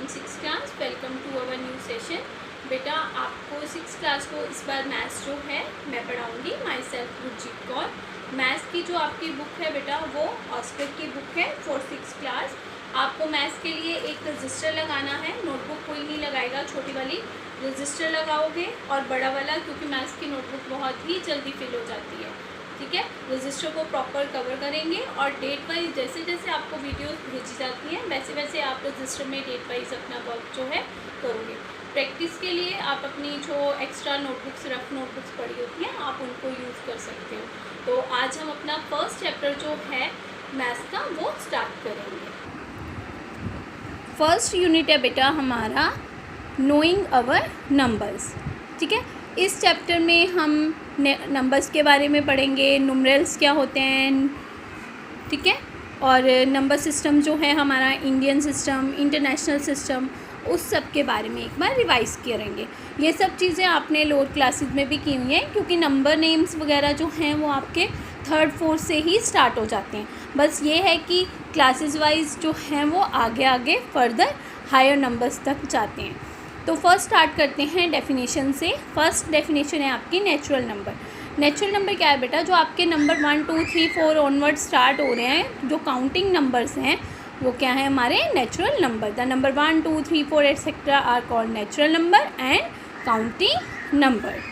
In 6th class. Welcome to our new session. बेटा आपको 6th class को इस बार मैथ्स जो है मैं पढ़ाऊंगी। Myself Gurjeet Kaur. Maths की जो आपकी बुक है बेटा वो ऑस्कर की बुक है फॉर 6th क्लास। आपको मैथ्स के लिए एक रजिस्टर लगाना है। नोटबुक कोई नहीं लगाएगा, छोटी वाली रजिस्टर लगाओगे और बड़ा वाला, क्योंकि मैथ्स की नोटबुक बहुत ही जल्दी फिल हो जाती है। ठीक है, रजिस्टर को प्रॉपर कवर करेंगे और डेट वाइज जैसे जैसे आपको वीडियोस भेजी जाती हैं वैसे वैसे आप रजिस्टर में डेट वाइज अपना वर्क जो है करोगे। प्रैक्टिस के लिए आप अपनी जो एक्स्ट्रा नोटबुक्स, रफ नोटबुक्स पड़ी होती हैं, आप उनको यूज़ कर सकते हो। तो आज हम अपना फर्स्ट चैप्टर जो है मैथ्स का वो स्टार्ट करेंगे। फर्स्ट यूनिट है बेटा हमारा नोइंग अवर नंबर्स। ठीक है, इस चैप्टर में हम नंबर्स के बारे में पढ़ेंगे, न्यूमरल्स क्या होते हैं, ठीक है, और नंबर सिस्टम जो है हमारा इंडियन सिस्टम, इंटरनेशनल सिस्टम, उस सब के बारे में एक बार रिवाइज़ करेंगे। ये सब चीज़ें आपने लोअर क्लासेस में भी की हुई हैं, क्योंकि नंबर नेम्स वगैरह जो हैं वो आपके 3rd 4th से ही स्टार्ट हो जाते हैं। बस ये है कि क्लासेस वाइज जो हैं वो आगे आगे फर्दर हायर नंबर्स तक जाते हैं। तो फर्स्ट स्टार्ट करते हैं डेफिनेशन से। फर्स्ट डेफिनेशन है आपकी नेचुरल नंबर। नेचुरल नंबर क्या है बेटा? जो आपके नंबर 1 2 3 4 ऑनवर्ड स्टार्ट हो रहे हैं, जो काउंटिंग नंबर्स हैं वो क्या है हमारे natural number. The number 1 2 3 4 etcetera are called natural number and counting number.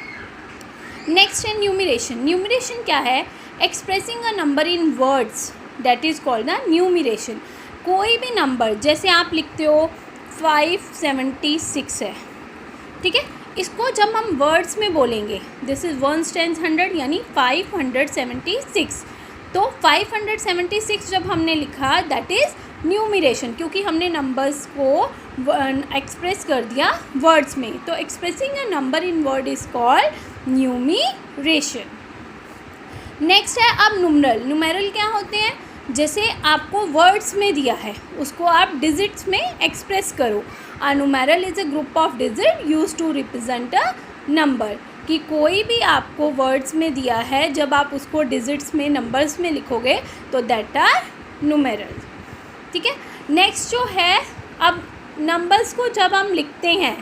Next है न्यूमरेशन। न्यूमरेशन क्या है? Expressing a number in words, that is called the numeration. कोई भी नंबर जैसे आप लिखते हो 576 है, ठीक है, इसको जब हम वर्ड्स में बोलेंगे दिस इज़ 1 10 100 यानी 576। तो 576 जब हमने लिखा दैट इज़ न्यूमरेशन, क्योंकि हमने नंबर्स को एक्सप्रेस कर दिया वर्ड्स में। तो expressing a number in word is called numeration. Next है अब न्यूमरल। न्यूमरल क्या होते हैं? जैसे आपको वर्ड्स में दिया है उसको आप डिजिट्स में एक्सप्रेस करो। A numeral is a group of digit use to represent a number. कि कोई भी आपको वर्ड्स में दिया है, जब आप उसको डिजिट्स में, नंबर्स में लिखोगे तो दैट आर न्यूमरल। ठीक है, नेक्स्ट जो है अब नंबर्स को जब हम लिखते हैं,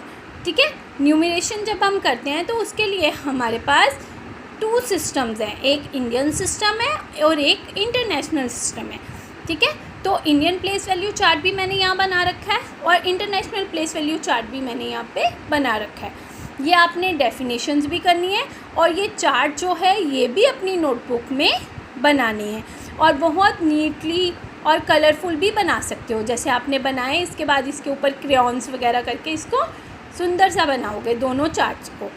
ठीक है, न्यूमरेशन जब हम करते हैं तो उसके लिए हमारे पास 2 सिस्टम्स हैं। एक इंडियन सिस्टम है और एक इंटरनेशनल सिस्टम है। ठीक है, तो इंडियन प्लेस वैल्यू चार्ट भी मैंने यहाँ बना रखा है और इंटरनेशनल प्लेस वैल्यू चार्ट भी मैंने यहाँ पे बना रखा है। ये आपने डेफिनेशंस भी करनी है और ये चार्ट जो है ये भी अपनी नोटबुक में बनानी है और बहुत नीटली और कलरफुल भी बना सकते हो। जैसे आपने बनाए, इसके बाद इसके ऊपर क्रेयॉन्स वगैरह करके इसको सुंदर सा बनाओगे दोनों चार्ट्स को।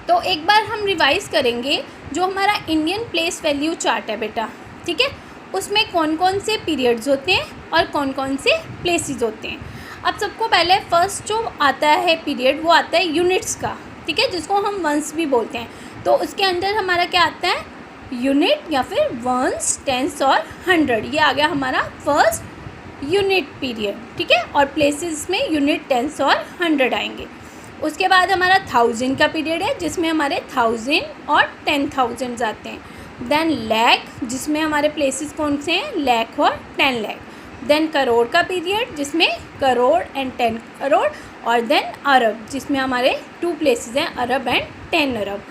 तो एक बार हम रिवाइज़ करेंगे जो हमारा इंडियन प्लेस वैल्यू चार्ट है बेटा, ठीक है, उसमें कौन कौन से पीरियड्स होते हैं और कौन कौन से प्लेसेस होते हैं। अब सबको पहले फर्स्ट जो आता है पीरियड वो आता है यूनिट्स का, ठीक है, जिसको हम वंस भी बोलते हैं। तो उसके अंदर हमारा क्या आता है? यूनिट या फिर वंस, टेंस और 100। ये आ गया हमारा फर्स्ट यूनिट पीरियड, ठीक है, और प्लेसेस में यूनिट, टेंस और 100 आएंगे। उसके बाद हमारा 1000 का पीरियड है जिसमें हमारे 1000 और 10,000 आते हैं। देन लैख, जिसमें हमारे प्लेसेस कौन से हैं? लैख और 10 लाख। देन करोड़ का पीरियड जिसमें करोड़ एंड 10 करोड़। और देन अरब, जिसमें हमारे 2 प्लेसेस हैं, अरब एंड 10 अरब।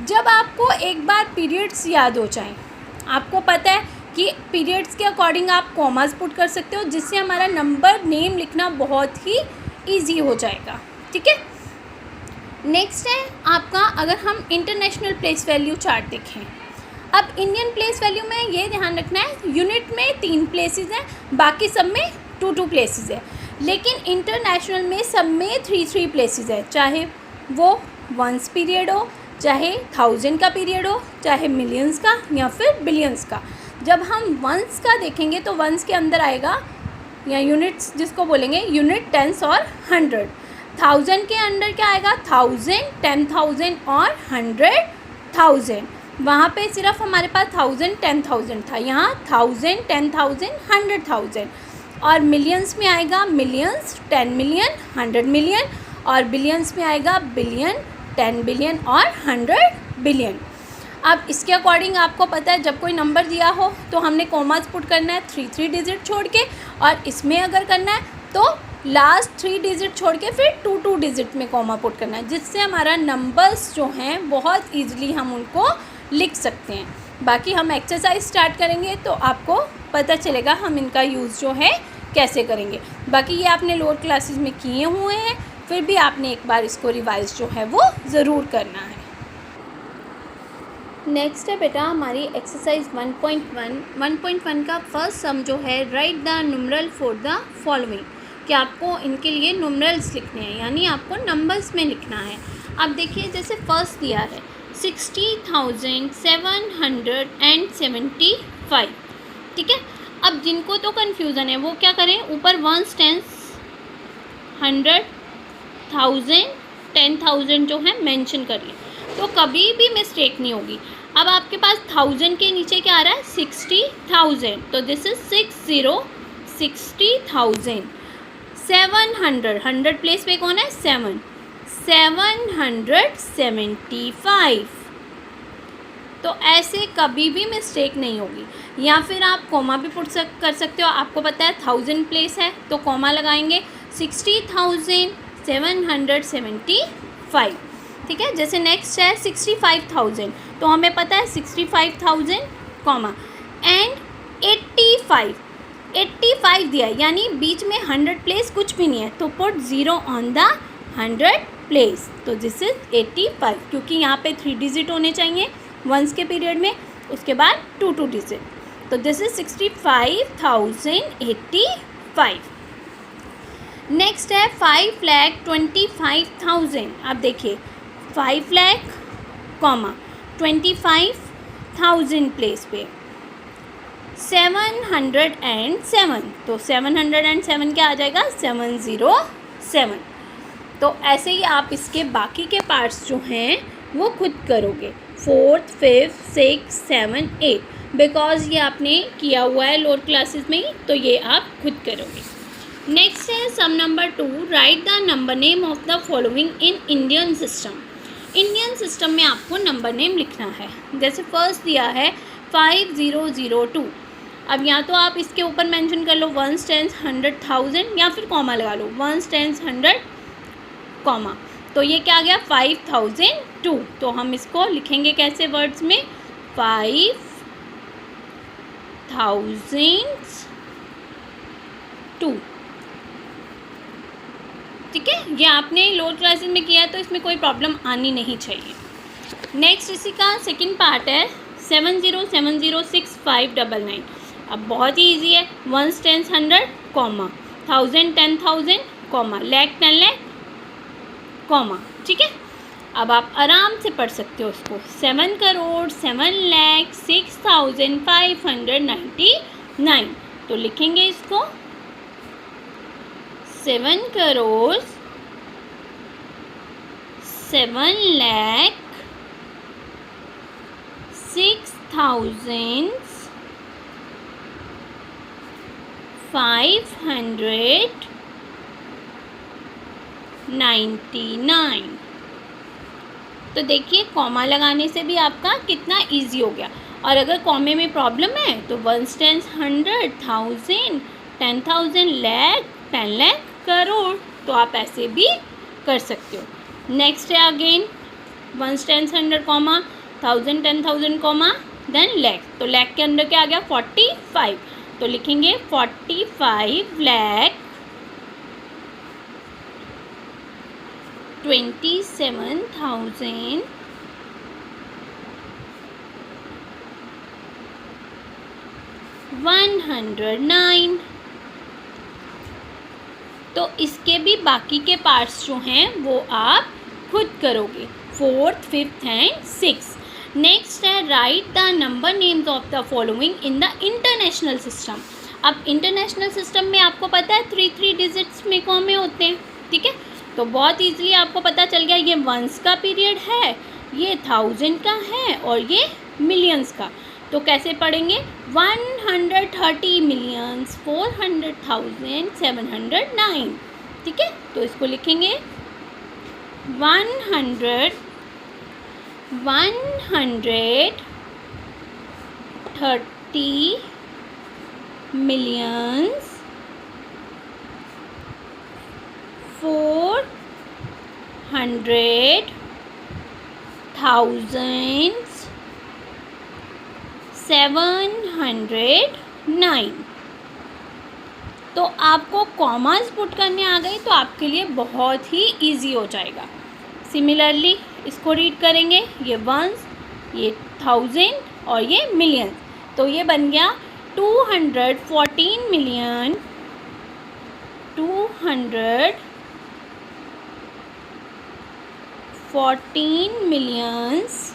जब आपको एक बार पीरियड्स याद हो जाएं, आपको पता है कि पीरियड्स के अकॉर्डिंग आप कॉमास पुट कर सकते हो, जिससे हमारा नंबर नेम लिखना बहुत ही ईजी हो जाएगा। ठीक है, नेक्स्ट है आपका, अगर हम इंटरनेशनल प्लेस वैल्यू चार्ट देखें। अब इंडियन प्लेस वैल्यू में ये ध्यान रखना है, यूनिट में 3 प्लेसेस हैं, बाकी सब में 2 प्लेसेस है। लेकिन इंटरनेशनल में सब में 3 प्लेसेस है, चाहे वो वंस पीरियड हो, चाहे 1000 का पीरियड हो, चाहे मिलियंस का या फिर बिलियंस का। जब हम वंस का देखेंगे तो वंस के अंदर आएगा, या यूनिट्स जिसको बोलेंगे, यूनिट, टेंस और 100। 1000 के अंदर क्या आएगा? 1000, 10,000 और 100,000। वहाँ पे सिर्फ हमारे पास 1000, 10,000 था, यहाँ 1000, 10,000, 100,000। और मिलियंस में आएगा मिलियंस, 10 मिलियन, 100 मिलियन। और बिलियंस में आएगा बिलियन, 10 बिलियन और 100 बिलियन। अब इसके अकॉर्डिंग आपको पता है जब कोई नंबर दिया हो तो हमने कॉमास पुट करना है 3 डिजिट छोड़ के, और इसमें अगर करना है तो लास्ट 3 डिजिट छोड़ के फिर 2 डिजिट में कॉमा पुट करना है, जिससे हमारा नंबर्स जो हैं बहुत ईजिली हम उनको लिख सकते हैं। बाकी हम एक्सरसाइज स्टार्ट करेंगे तो आपको पता चलेगा हम इनका यूज़ जो है कैसे करेंगे। बाकी ये आपने लोअर क्लासेस में किए हुए हैं, फिर भी आपने एक बार इसको रिवाइज जो है वो ज़रूर करना है। नेक्स्ट है बेटा हमारी एक्सरसाइज 1.1 का फर्स्ट सम जो है write the numeral for the following, कि आपको इनके लिए न्यूमरल्स लिखने हैं, यानी आपको नंबर्स में लिखना है। अब देखिए जैसे फर्स्ट दिया है 60,775, ठीक है। अब जिनको तो कन्फ्यूज़न है वो क्या करें, ऊपर वंस, टेंस, 100, 1000, 10,000 जो है मेंशन कर लें, तो कभी भी मिस्टेक नहीं होगी। अब आपके पास 1000 के नीचे क्या आ रहा है 60,000, तो दिस इज 60,000। 700, 100 प्लेस पे कौन है 7, 775। तो ऐसे कभी भी मिस्टेक नहीं होगी। या फिर आप कॉमा भी पुट कर सकते हो, आपको पता है 1000 प्लेस है तो कॉमा लगाएंगे 60,775, ठीक है। जैसे नेक्स्ट है 65,000, तो हमें पता है 65,000 कॉमा एंड 85 दिया है, यानी बीच में 100 प्लेस कुछ भी नहीं है, तो पुट 0 ऑन द 100 प्लेस, तो दिस इज 85, क्योंकि यहाँ पे 3 डिजिट होने चाहिए वंस के पीरियड में, उसके बाद 2 डिजिट, तो दिस इज 65,085। नेक्स्ट है 5,25,000। अब देखिए 5 लाख कॉमा 25,000 प्लेस पे 707, तो 707 क्या आ जाएगा 707। तो ऐसे ही आप इसके बाकी के पार्ट्स जो हैं वो खुद करोगे, 4th, 5th, 6th, 7th, 8, because ये आपने किया हुआ है लोअर क्लासेस में ही, तो ये आप खुद करोगे। नेक्स्ट है some number 2, write the number name of the following in Indian system. Indian system में आपको नंबर नेम लिखना है। जैसे फर्स्ट दिया है 5002, अब या तो आप इसके ऊपर मेंशन कर लो 1s, 10s, 100,000, या फिर कॉमा लगा लो 1s, 10s, 100 कॉमा, तो ये क्या आ गया 5002। तो हम इसको लिखेंगे कैसे वर्ड्स में 5,002, ठीक है। ये आपने लोअर क्लासेस में किया है तो इसमें कोई प्रॉब्लम आनी नहीं चाहिए। नेक्स्ट इसी का सेकंड पार्ट है 70706599। अब बहुत ही ईजी है, 1s, 10s, 100 comma, 1000, 10,000 comma, lakh 10 lakh comma, ठीक है। अब आप आराम से पढ़ सकते हो इसको 7,07,599, तो लिखेंगे इसको 7,06,599। तो देखिए कॉमा लगाने से भी आपका कितना इजी हो गया। और अगर कॉमे में प्रॉब्लम है तो 1s, 10s, 100, 1000, 10,000, लाख, 10 लाख, करोड़, तो आप ऐसे भी कर सकते हो। नेक्स्ट है again 1s, 10s, 100 comma, 1000, 10,000 comma, then lakh, तो लाख के अंदर क्या आ गया 45, तो लिखेंगे 45 लाख 27,109। तो इसके भी बाकी के पार्ट्स जो हैं वो आप खुद करोगे, 4th, 5th and 6th। Next है write the number names of the following in the international system. अब इंटरनेशनल सिस्टम में आपको पता है 3 डिजिट्स में कॉमे होते हैं, ठीक है। तो बहुत ईजिली आपको पता चल गया ये वंस का पीरियड है, ये 1000 का है और ये मिलियंस का। तो कैसे पढ़ेंगे 130,400,709, ठीक है। तो इसको लिखेंगे 130 millions 100, thousands, 709। तो आपको कॉमास पुट करने आ गई तो आपके लिए बहुत ही इजी हो जाएगा। सिमिलरली इसको रीड करेंगे, ये वंस, ये थाउजेंड और ये मिलियन, तो ये बन गया 214 मिलियन 214 millions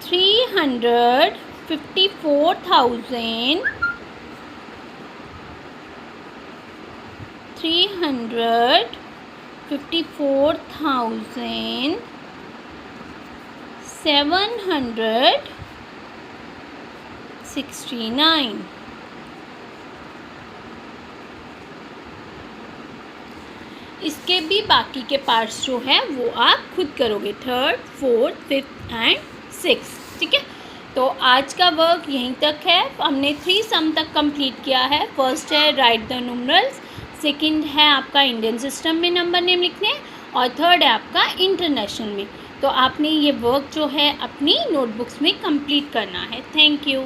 354,000 769। इसके भी बाकी के पार्ट्स जो है वो आप खुद करोगे, 3rd, 4th, 5th and 6th। ठीक है, तो आज का वर्क यहीं तक है। हमने 3 सम तक कंप्लीट किया है। फर्स्ट है राइट द न्यूमरल्स, सेकंड है आपका इंडियन सिस्टम में नंबर नेम लिखने, और थर्ड है आपका इंटरनेशनल में। तो आपने ये वर्क जो है अपनी नोटबुक्स में कंप्लीट करना है। Thank you.